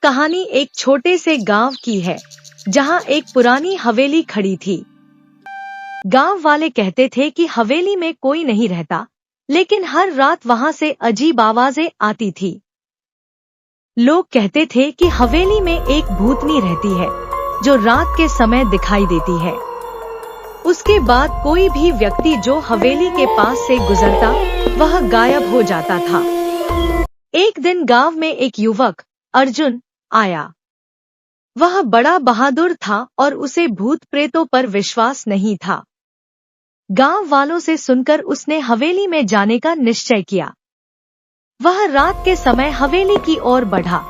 कहानी एक छोटे से गांव की है, जहां एक पुरानी हवेली खड़ी थी। गांव वाले कहते थे कि हवेली में कोई नहीं रहता, लेकिन हर रात वहां से अजीब आवाजें आती थी। लोग कहते थे कि हवेली में एक भूतनी रहती है, जो रात के समय दिखाई देती है। उसके बाद कोई भी व्यक्ति जो हवेली के पास से गुजरता, वह गायब हो जाता था। एक दिन गांव में एक युवक अर्जुन आया। वह बड़ा बहादुर था और उसे भूत प्रेतों पर विश्वास नहीं था। गांव वालों से सुनकर उसने हवेली में जाने का निश्चय किया। वह रात के समय हवेली की ओर बढ़ा,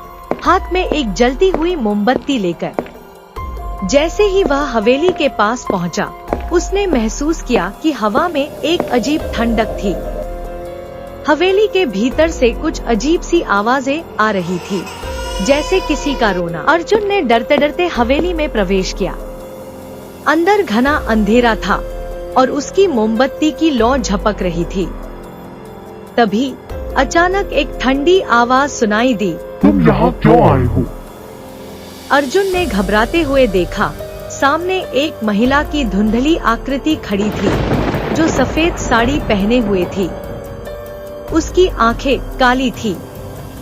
हाथ में एक जलती हुई मोमबत्ती लेकर। जैसे ही वह हवेली के पास पहुंचा, उसने महसूस किया कि हवा में एक अजीब ठंडक थी। हवेली के भीतर से कुछ अजीब सी आवाजें आ रही थी, जैसे किसी का रोना। अर्जुन ने डरते डरते हवेली में प्रवेश किया। अंदर घना अंधेरा था और उसकी मोमबत्ती की लौ झपक रही थी। तभी अचानक एक ठंडी आवाज सुनाई दी, तुम यहाँ क्यों आए हो? अर्जुन ने घबराते हुए देखा। सामने एक महिला की धुंधली आकृति खड़ी थी, जो सफेद साड़ी पहने हुए थी। उसकी आंखें काली थी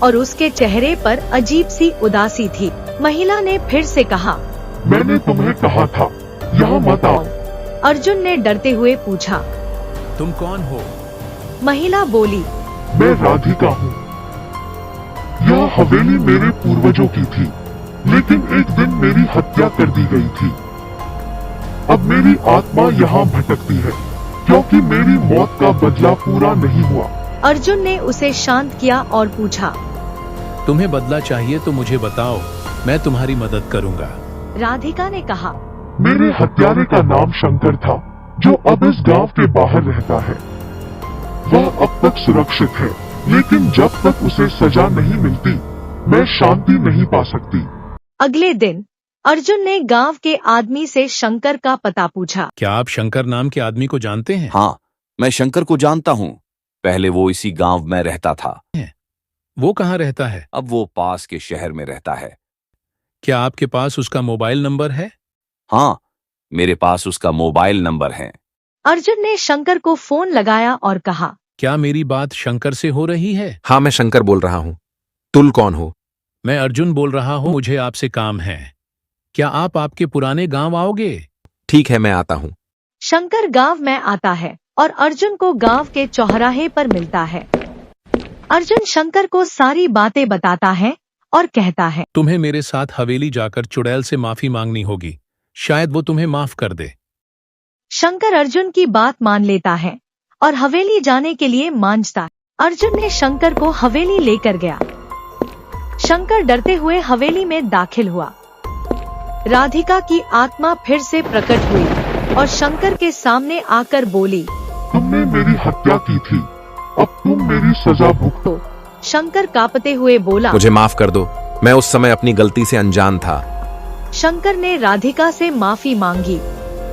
और उसके चेहरे पर अजीब सी उदासी थी। महिला ने फिर से कहा, मैंने तुम्हें कहा था, यहाँ मत आओ। अर्जुन ने डरते हुए पूछा, तुम कौन हो? महिला बोली, मैं राधिका हूँ। यह हवेली मेरे पूर्वजों की थी, लेकिन एक दिन मेरी हत्या कर दी गई थी। अब मेरी आत्मा यहाँ भटकती है, क्योंकि मेरी मौत का बदला पूरा नहीं हुआ। अर्जुन ने उसे शांत किया और पूछा, तुम्हें बदला चाहिए तो मुझे बताओ, मैं तुम्हारी मदद करूँगा। राधिका ने कहा, मेरे हत्यारे का नाम शंकर था, जो अब इस गांव के बाहर रहता है। वह अब तक सुरक्षित है, लेकिन जब तक उसे सजा नहीं मिलती, मैं शांति नहीं पा सकती। अगले दिन अर्जुन ने गांव के आदमी से शंकर का पता पूछा। क्या आप शंकर नाम के आदमी को जानते हैं? हाँ, मैं शंकर को जानता हूँ। पहले वो इसी गांव में रहता था। वो कहाँ रहता है? अब वो पास के शहर में रहता है। क्या आपके पास उसका मोबाइल नंबर है? हाँ, मेरे पास उसका मोबाइल नंबर है। अर्जुन ने शंकर को फोन लगाया और कहा, क्या मेरी बात शंकर से हो रही है? हाँ, मैं शंकर बोल रहा हूँ। तुम कौन हो? मैं अर्जुन बोल रहा हूँ, मुझे आपसे काम है। क्या आप आपके पुराने गांव आओगे? ठीक है, मैं आता हूँ। शंकर गांव में आता है और अर्जुन को गांव के चौराहे पर मिलता है। अर्जुन शंकर को सारी बातें बताता है और कहता है, तुम्हें मेरे साथ हवेली जाकर चुड़ैल से माफी मांगनी होगी, शायद वो तुम्हें माफ कर दे। शंकर अर्जुन की बात मान लेता है और हवेली जाने के लिए मांझता है। अर्जुन ने शंकर को हवेली लेकर गया। शंकर डरते हुए हवेली में दाखिल हुआ। राधिका की आत्मा फिर से प्रकट हुई और शंकर के सामने आकर बोली, तुमने मेरी हत्या की थी, अब तुम मेरी सजा भुगतो। शंकर कांपते हुए बोला, मुझे माफ कर दो, मैं उस समय अपनी गलती से अनजान था। शंकर ने राधिका से माफी मांगी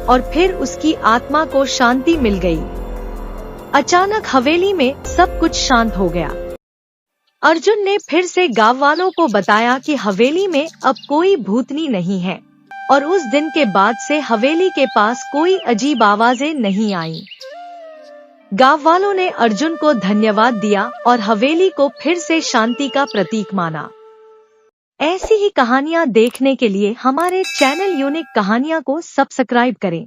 और फिर उसकी आत्मा को शांति मिल गई। अचानक हवेली में सब कुछ शांत हो गया। अर्जुन ने फिर से गांव वालों को बताया कि हवेली में अब कोई भूतनी नहीं है और उस दिन के बाद से हवेली के पास कोई अजीब आवाजें नहीं आईं। गांव वालों ने अर्जुन को धन्यवाद दिया और हवेली को फिर से शांति का प्रतीक माना। ऐसी ही कहानियां देखने के लिए हमारे चैनल यूनिक कहानियां को सब्सक्राइब करें।